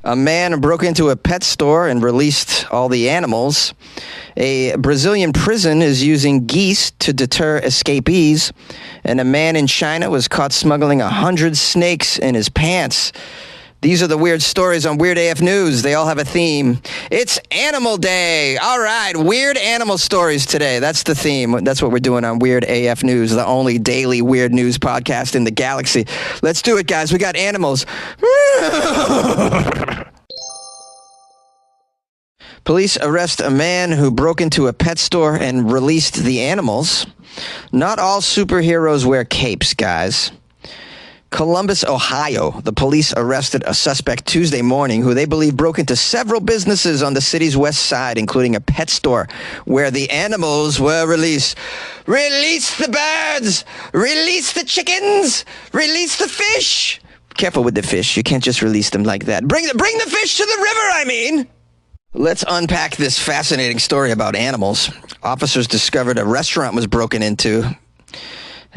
A man broke into a pet store and released all the animals. A Brazilian prison is using geese to deter escapees. And a man in China was caught smuggling 100 snakes in his pants. These are the weird stories on Weird AF News. They all have a theme. It's Animal Day. All right, weird animal stories today. That's the theme. That's what we're doing on Weird AF News, the only daily weird news podcast in the galaxy. Let's do it, guys. We got animals. Police arrest a man who broke into a pet store and released the animals. Not all superheroes wear capes, guys. Columbus, Ohio. The police arrested a suspect Tuesday morning who they believe broke into several businesses on the city's west side, including a pet store where the animals were released. Release the birds! Release the chickens! Release the fish! Careful with the fish. You can't just release them like that. Bring the fish to the river, I mean! Let's unpack this fascinating story about animals. Officers discovered a restaurant was broken into.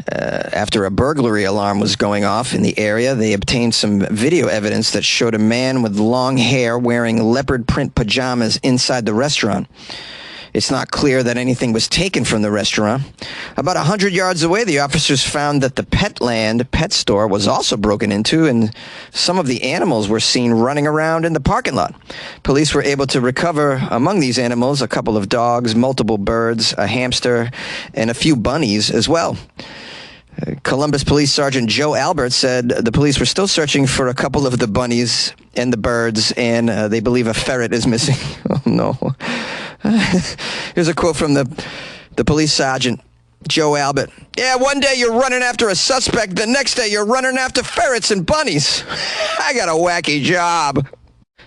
After a burglary alarm was going off in the area, they obtained some video evidence that showed a man with long hair wearing leopard print pajamas inside the restaurant. It's not clear that anything was taken from the restaurant. About 100 yards away, the officers found that the Petland pet store was also broken into, and some of the animals were seen running around in the parking lot. Police were able to recover among these animals a couple of dogs, multiple birds, a hamster, and a few bunnies as well. Columbus Police Sergeant Joe Albert said the police were still searching for a couple of the bunnies and the birds, and they believe a ferret is missing. Oh, no. Here's a quote from the police sergeant, Joe Albert. Yeah, one day you're running after a suspect, the next day you're running after ferrets and bunnies. I got a wacky job.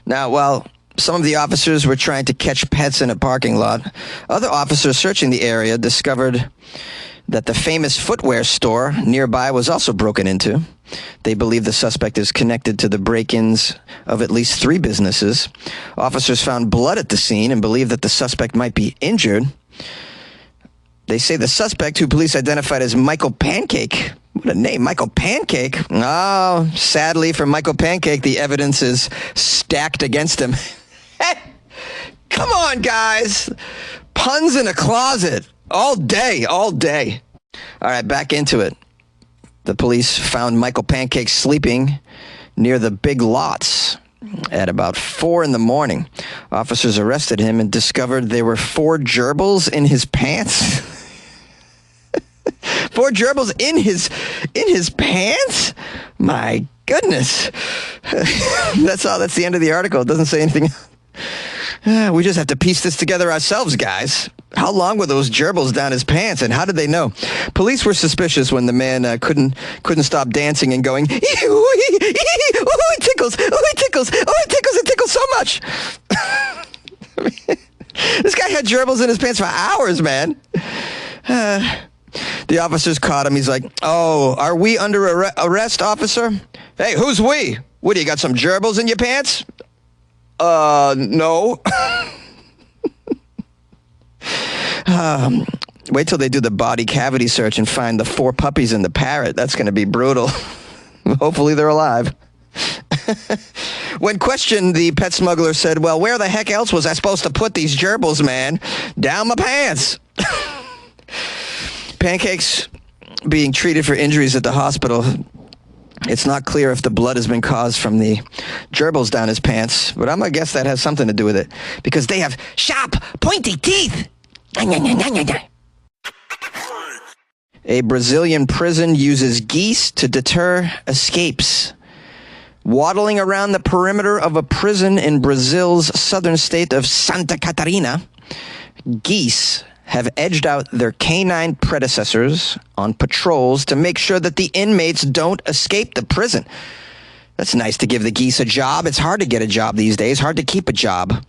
Now, while some of the officers were trying to catch pets in a parking lot, other officers searching the area discovered that the famous footwear store nearby was also broken into. They believe the suspect is connected to the break-ins of at least 3 businesses. Officers found blood at the scene and believe that the suspect might be injured. They say the suspect, who police identified as Michael Pancake. What a name, Michael Pancake. Oh, sadly for Michael Pancake, the evidence is stacked against him. Hey, come on, guys. Puns in a closet. All day, all day. All right, back into it. The police found Michael Pancake sleeping near the Big Lots at about 4 in the morning. Officers arrested him and discovered there were 4 gerbils in his pants. 4 gerbils in his pants? My goodness. That's all. That's the end of the article. It doesn't say anything. We just have to piece this together ourselves, guys. How long were those gerbils down his pants, and how did they know? Police were suspicious when the man couldn't stop dancing and going, "Ooh, it tickles, oh, it tickles, oh, it tickles so much." This guy had gerbils in his pants for hours, man. The officers caught him. He's like, "Oh, are we under arrest, officer?" "Hey, who's we? What, do you got some gerbils in your pants?" No. Wait till they do the body cavity search and find the 4 puppies and the parrot. That's going to be brutal. Hopefully they're alive. When questioned, the pet smuggler said, "Well, where the heck else was I supposed to put these gerbils, man? Down my pants." Pancake's being treated for injuries at the hospital. It's not clear if the blood has been caused from the gerbils down his pants, but I'm going to guess that has something to do with it, because they have sharp, pointy teeth. A Brazilian prison uses geese to deter escapes. Waddling around the perimeter of a prison in Brazil's southern state of Santa Catarina, geese have edged out their canine predecessors on patrols to make sure that the inmates don't escape the prison. That's nice to give the geese a job. It's hard to get a job these days, hard to keep a job.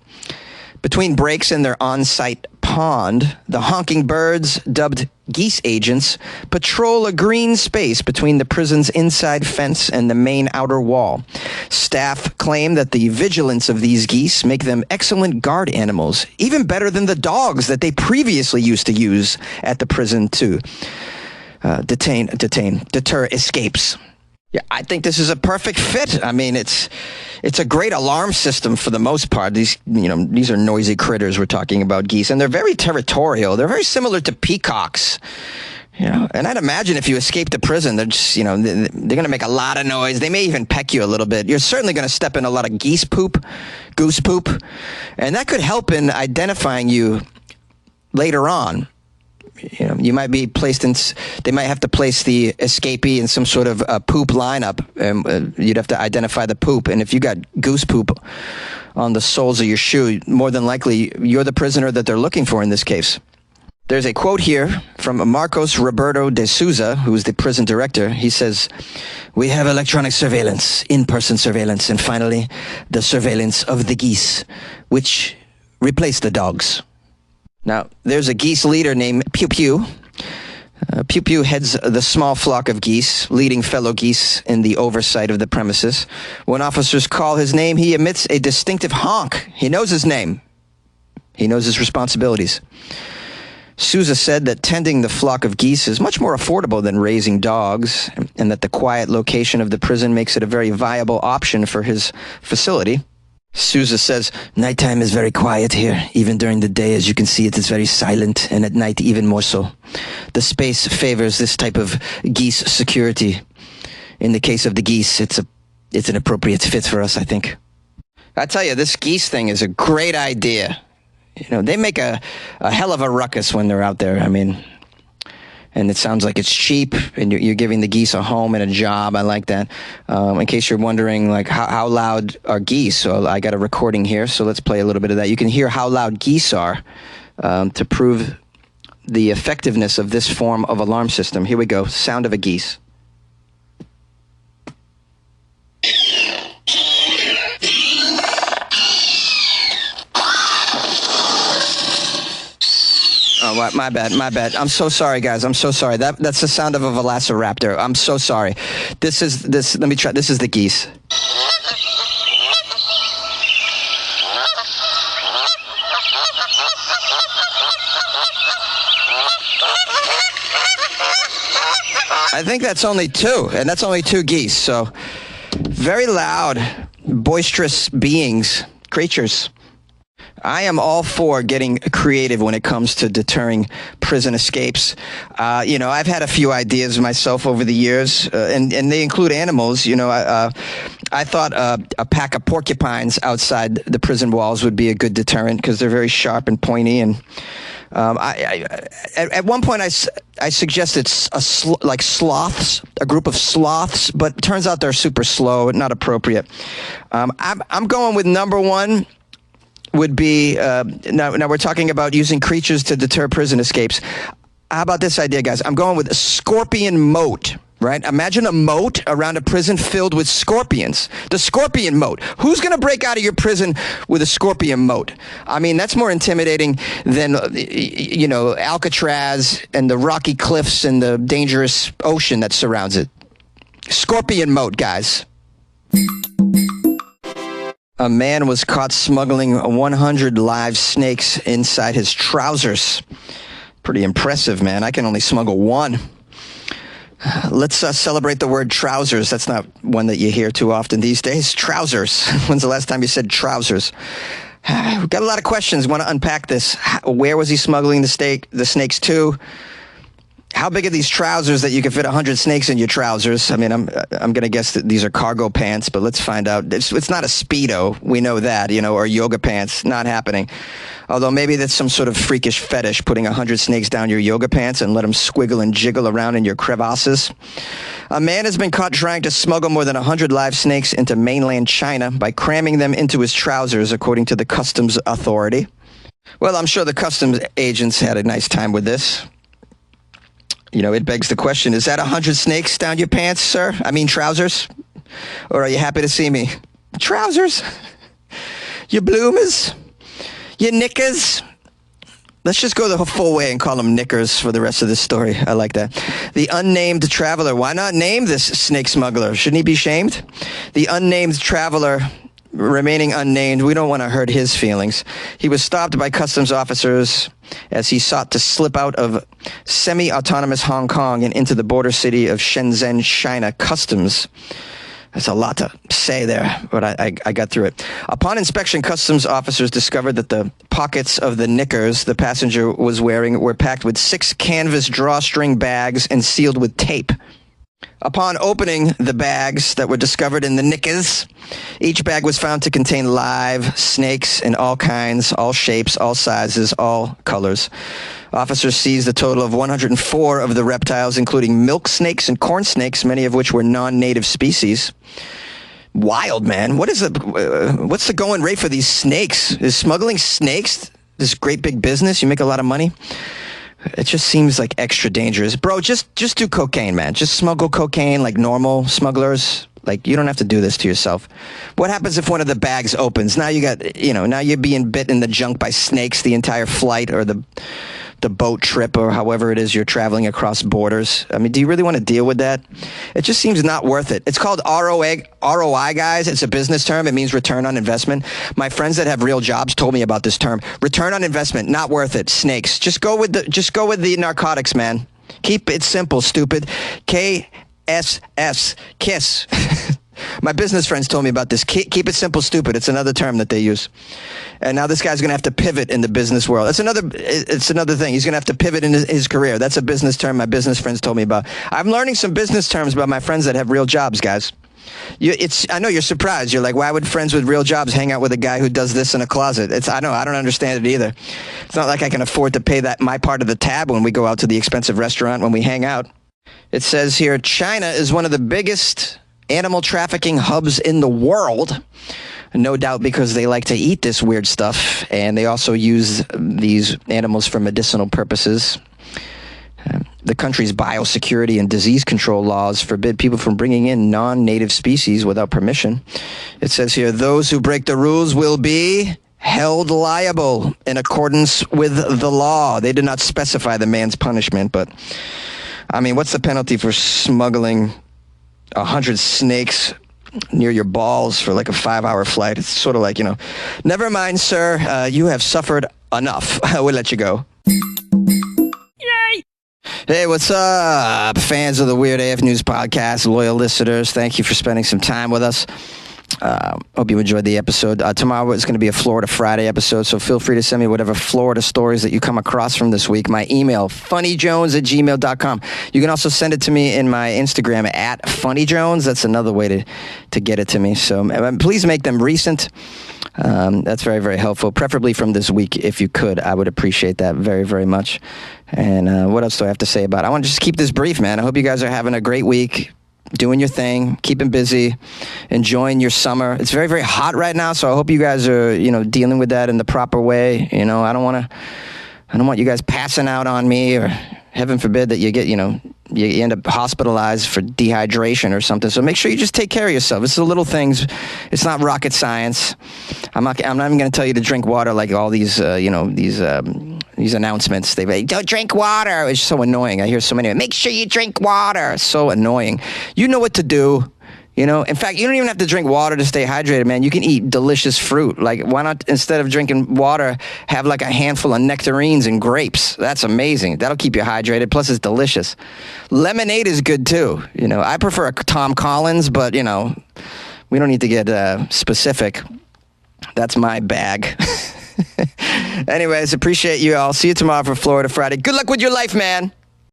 Between breaks in their on-site pond, the honking birds, dubbed geese agents, patrol a green space between the prison's inside fence and the main outer wall. Staff claim that the vigilance of these geese make them excellent guard animals, even better than the dogs that they previously used to use at the prison to deter escapes. Yeah, I think this is a perfect fit. I mean, it's a great alarm system for the most part. These are noisy critters we're talking about, geese, and they're very territorial. They're very similar to peacocks. And I'd imagine if you escape the prison, they're just, they're going to make a lot of noise. They may even peck you a little bit. You're certainly going to step in a lot of goose poop, and that could help in identifying you later on. You might be placed in. They might have to place the escapee in some sort of poop lineup, and you'd have to identify the poop. And if you got goose poop on the soles of your shoe, more than likely you're the prisoner that they're looking for in this case. There's a quote here from Marcos Roberto de Souza, who is the prison director. He says, "We have electronic surveillance, in-person surveillance, and finally, the surveillance of the geese, which replaced the dogs." Now, there's a geese leader named Pew Pew. Pew Pew heads the small flock of geese, leading fellow geese in the oversight of the premises. When officers call his name, he emits a distinctive honk. He knows his name. He knows his responsibilities. Souza said that tending the flock of geese is much more affordable than raising dogs, and that the quiet location of the prison makes it a very viable option for his facility. Souza says, "Nighttime is very quiet here. Even during the day, as you can see, it is very silent, and at night even more so. The space favors this type of geese security. In the case of the geese, it's an appropriate fit for us, I think." I tell you, this geese thing is a great idea. They make a hell of a ruckus when they're out there. I mean, and it sounds like it's cheap, and you're giving the geese a home and a job. I like that. In case you're wondering, like, how loud are geese? So I got a recording here, so let's play a little bit of that. You can hear how loud geese are to prove the effectiveness of this form of alarm system. Here we go. Sound of a geese. Oh, my bad. I'm so sorry, guys. I'm so sorry. That's the sound of a velociraptor. I'm so sorry. Let me try. This is the geese. I think that's only two, and that's only two geese. So very loud, boisterous creatures. I am all for getting creative when it comes to deterring prison escapes. I've had a few ideas myself over the years, and they include animals. I thought a pack of porcupines outside the prison walls would be a good deterrent because they're very sharp and pointy. And at one point, I suggested like sloths, a group of sloths, but it turns out they're super slow, not appropriate. I'm going with number one. Would be now we're talking about using creatures to deter prison escapes. How about this idea, guys? I'm going with a scorpion moat, right? Imagine a moat around a prison filled with scorpions. The scorpion moat. Who's going to break out of your prison with a scorpion moat? I mean, that's more intimidating than, Alcatraz and the rocky cliffs and the dangerous ocean that surrounds it. Scorpion moat, guys. A man was caught smuggling 100 live snakes inside his trousers. Pretty impressive, man. I can only smuggle one. Let's celebrate the word trousers. That's not one that you hear too often these days. Trousers. When's the last time you said trousers? We've got a lot of questions. Want to unpack this. Where was he smuggling the snakes to? How big are these trousers that you can fit 100 snakes in your trousers? I mean, I'm going to guess that these are cargo pants, but let's find out. It's not a Speedo. We know that, or yoga pants. Not happening. Although maybe that's some sort of freakish fetish, putting 100 snakes down your yoga pants and let them squiggle and jiggle around in your crevasses. A man has been caught trying to smuggle more than 100 live snakes into mainland China by cramming them into his trousers, according to the customs authority. Well, I'm sure the customs agents had a nice time with this. It begs the question, is that 100 snakes down your pants, sir? I mean trousers? Or are you happy to see me? Trousers? Your bloomers? Your knickers? Let's just go the full way and call them knickers for the rest of this story. I like that. The unnamed traveler. Why not name this snake smuggler? Shouldn't he be shamed? The unnamed traveler remaining unnamed. We don't want to hurt his feelings. He was stopped by customs officers as he sought to slip out of semi-autonomous Hong Kong and into the border city of Shenzhen, China. Customs. There's a lot to say there, but I got through it. Upon inspection, customs officers discovered that the pockets of the knickers the passenger was wearing were packed with 6 canvas drawstring bags and sealed with tape. Upon opening the bags that were discovered in the knickers, each bag was found to contain live snakes in all kinds, all shapes, all sizes, all colors. Officers seized a total of 104 of the reptiles, including milk snakes and corn snakes, many of which were non-native species. Wild, man. What's the going rate for these snakes? Is smuggling snakes this great big business? You make a lot of money? It just seems like extra dangerous. Bro, just do cocaine, man. Just smuggle cocaine like normal smugglers. Like, you don't have to do this to yourself. What happens if one of the bags opens? Now now you're being bit in the junk by snakes the entire flight or the boat trip or however it is you're traveling across borders. I mean, do you really want to deal with that? It just seems not worth it. It's called ROI, guys. It's a business term. It means return on investment. My friends that have real jobs told me about this term. Return on investment, not worth it. Snakes. Just go with the narcotics, man. Keep it simple, stupid. KSS, KISS. My business friends told me about this. Keep it simple, stupid. It's another term that they use. And now this guy's going to have to pivot in the business world. It's another thing. He's going to have to pivot in his career. That's a business term my business friends told me about. I'm learning some business terms about my friends that have real jobs, guys. I know you're surprised. You're like, why would friends with real jobs hang out with a guy who does this in a closet? I don't understand it either. It's not like I can afford to pay my part of the tab when we go out to the expensive restaurant when we hang out. It says here, China is one of the biggest animal trafficking hubs in the world. No doubt because they like to eat this weird stuff, and they also use these animals for medicinal purposes. The country's biosecurity and disease control laws forbid people from bringing in non-native species without permission. It says here, those who break the rules will be held liable in accordance with the law. They did not specify the man's punishment, but I mean, what's the penalty for smuggling 100 snakes near your balls for like a 5-hour flight? It's sort of like, never mind, sir. You have suffered enough. We'll let you go. Yay! Hey, what's up, fans of the Weird AF News Podcast, loyal listeners? Thank you for spending some time with us. Hope you enjoyed the episode. Tomorrow is going to be a Florida Friday episode, so feel free to send me whatever Florida stories that you come across from this week. My email, funnyjones@gmail.com. You can also send it to me in my Instagram at funnyjones. That's another way to get it to me. So please make them recent. That's very, very helpful, preferably from this week if you could. I would appreciate that very, very much. And what else do I have to say about it? I want to just keep this brief, man. I hope you guys are having a great week. Doing your thing, keeping busy, enjoying your summer. It's very, very hot right now, so I hope you guys are, dealing with that in the proper way. I don't want you guys passing out on me, or heaven forbid that you get, you end up hospitalized for dehydration or something. So make sure you just take care of yourself. It's the little things. It's not rocket science. I'm not even going to tell you to drink water like all these announcements. They say, don't drink water. It's so annoying. I hear so many. Make sure you drink water. So annoying. You know what to do. In fact, you don't even have to drink water to stay hydrated, man. You can eat delicious fruit. Like, why not, instead of drinking water, have like a handful of nectarines and grapes? That's amazing. That'll keep you hydrated. Plus, it's delicious. Lemonade is good, too. I prefer a Tom Collins, but, we don't need to get specific. That's my bag. Anyways, appreciate you all. See you tomorrow for Florida Friday. Good luck with your life, man.